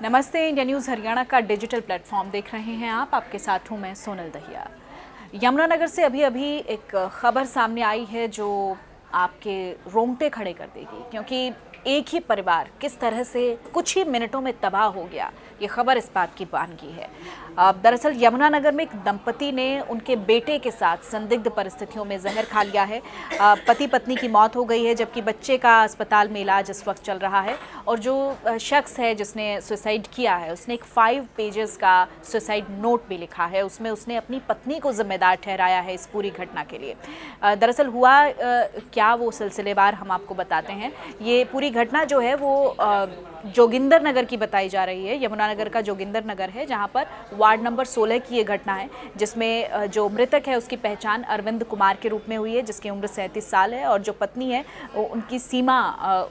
नमस्ते। India news Haryana का digital platform देख रहे हैं आप। आपके साथ हूं मैं सोनल दहिया। यमुनानगर से अभी एक खबर सामने आई है जो आपके रोंगटे खड़े कर देगी, क्योंकि एक ही परिवार किस तरह से कुछ ही मिनटों में तबाह हो गया, ये खबर इस बात की बानगी है। दरअसल यमुनानगर में एक दंपति ने उनके बेटे के साथ संदिग्ध परिस्थितियों में जहर खा लिया है। पति पत्नी की मौत हो गई है, जबकि बच्चे का अस्पताल में इलाज इस वक्त चल रहा है। और जो शख्स है जिसने सुसाइड किया है, उसने एक 5 पेजेस का सुसाइड नोट भी लिखा है। उसमें उसने अपनी पत्नी को जिम्मेदार ठहराया है इस पूरी घटना के लिए। दरअसल हुआ क्या, वो सिलसिलेवार हम आपको बताते हैं। ये पूरी घटना जो है वो जोगिंदर नगर की बताई जा रही है। यमुनानगर का जोगिंदर नगर है, जहां पर वार्ड नंबर 16 की ये घटना है, जिसमें जो मृतक है उसकी पहचान अरविंद कुमार के रूप में हुई है, जिसकी उम्र 37 साल है। और जो पत्नी है उनकी सीमा,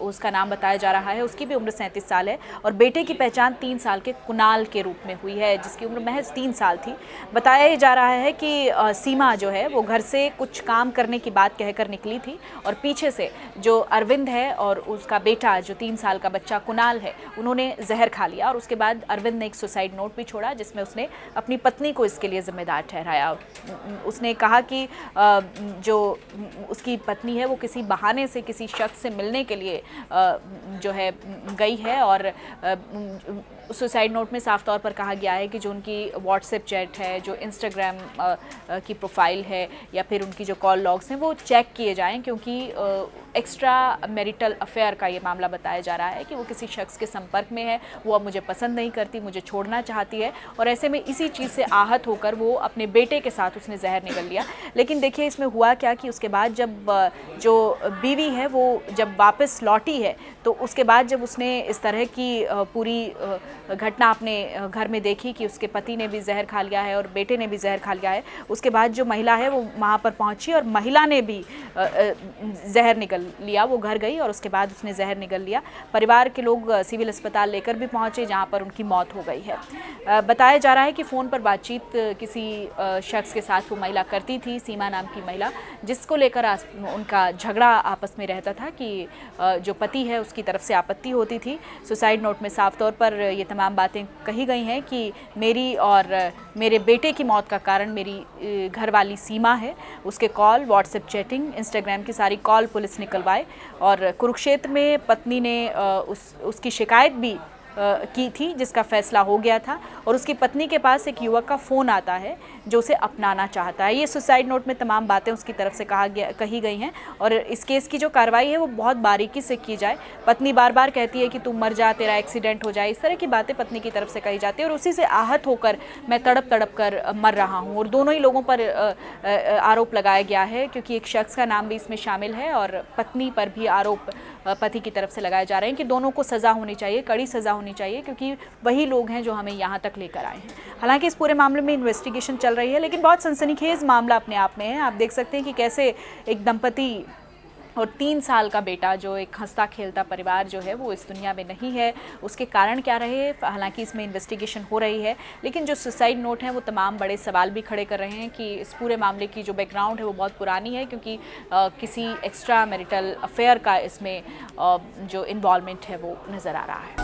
उसका नाम बताया जा रहा है, उसकी भी उम्र 37 साल है। और बेटे की पहचान 3 साल के कुणाल के रूप में हुई है, जिसकी उम्र महज 3 साल थी। बताया जा रहा है कि सीमा जो है वो घर से कुछ काम करने की बात कहकर निकली थी, और पीछे से जो अरविंद है और उसका बेटा जो 3 साल का बच्चा कुणाल है, उन्होंने जहर खा लिया। और उसके बाद अरविंद ने एक सुसाइड नोट भी छोड़ा, जिसमें उसने अपनी पत्नी को इसके लिए जिम्मेदार ठहराया। उसने कहा कि जो उसकी पत्नी है वो किसी बहाने से किसी शख्स से मिलने के लिए जो है गई है। और सुसाइड नोट में साफ तौर पर कहा गया है कि जो उनकी व्हाट्सएप चैट है, जो इंस्टाग्राम की प्रोफाइल है, या फिर उनकी जो कॉल लॉग्स हैं वो चेक किए जाएं, क्योंकि एक्स्ट्रा मैरिटल अफेयर का ये मामला बताया जा रहा है कि वो किसी शख्स के संपर्क में है, वो अब मुझे पसंद नहीं करती, मुझे छोड़ना चाहती है। और ऐसे में इसी चीज़ से आहत होकर वो अपने बेटे के साथ उसने जहर निगल लिया। लेकिन देखिए इसमें हुआ क्या कि उसके बाद जब जो बीवी है वो जब वापस लौटी है, तो उसके बाद जब उसने इस तरह की पूरी घटना अपने घर में देखी कि उसके पति ने भी जहर खा लिया है और बेटे ने भी जहर खा लिया है, उसके बाद जो महिला है वो वहाँ पर पहुँची और महिला ने भी जहर निगल लिया। वो घर गई और उसके बाद उसने जहर निगल लिया। परिवार के लोग सिविल अस्पताल लेकर भी पहुँचे, जहाँ पर उनकी मौत हो गई है। बताया जा रहा है कि फ़ोन पर बातचीत किसी शख्स के साथ वो महिला करती थी, सीमा नाम की महिला, जिसको लेकर उनका झगड़ा आपस में रहता था कि जो पति है उसकी तरफ से आपत्ति होती थी। सुसाइड नोट में साफ तौर पर ये तमाम बातें कही गई हैं कि मेरी और मेरे बेटे की मौत का कारण मेरी घरवाली सीमा है। उसके कॉल, व्हाट्सएप चैटिंग, इंस्टाग्राम की सारी कॉल पुलिस निकलवाए। और कुरुक्षेत्र में पत्नी ने उसकी शिकायत भी की थी, जिसका फैसला हो गया था। और उसकी पत्नी के पास एक युवक का फ़ोन आता है जो उसे अपनाना चाहता है। ये सुसाइड नोट में तमाम बातें उसकी तरफ से कही गई हैं। और इस केस की जो कार्रवाई है वो बहुत बारीकी से की जाए। पत्नी बार बार कहती है कि तू मर जा, तेरा एक्सीडेंट हो जाए, इस तरह की बातें पत्नी की तरफ से कही जाती है। और उसी से आहत होकर मैं तड़प तड़प कर मर रहा हूँ। और दोनों ही लोगों पर आरोप लगाया गया है, क्योंकि एक शख्स का नाम भी इसमें शामिल है और पत्नी पर भी आरोप पति की तरफ से लगाए जा रहे हैं कि दोनों को सज़ा होनी चाहिए, कड़ी सज़ा होनी चाहिए, क्योंकि वही लोग हैं जो हमें यहाँ तक लेकर आए हैं। हालांकि इस पूरे मामले में इन्वेस्टिगेशन चल रही है, लेकिन बहुत सनसनीखेज मामला अपने आप में है। आप देख सकते हैं कि कैसे एक दंपति और 3 साल का बेटा, जो एक हंसता खेलता परिवार जो है वो इस दुनिया में नहीं है, उसके कारण क्या रहे, हालांकि इसमें इन्वेस्टिगेशन हो रही है। लेकिन जो सुसाइड नोट हैं वो तमाम बड़े सवाल भी खड़े कर रहे हैं कि इस पूरे मामले की जो बैकग्राउंड है वो बहुत पुरानी है, क्योंकि किसी एक्स्ट्रा मैरिटल अफेयर का इसमें जो इन्वॉल्वमेंट है वो नज़र आ रहा है।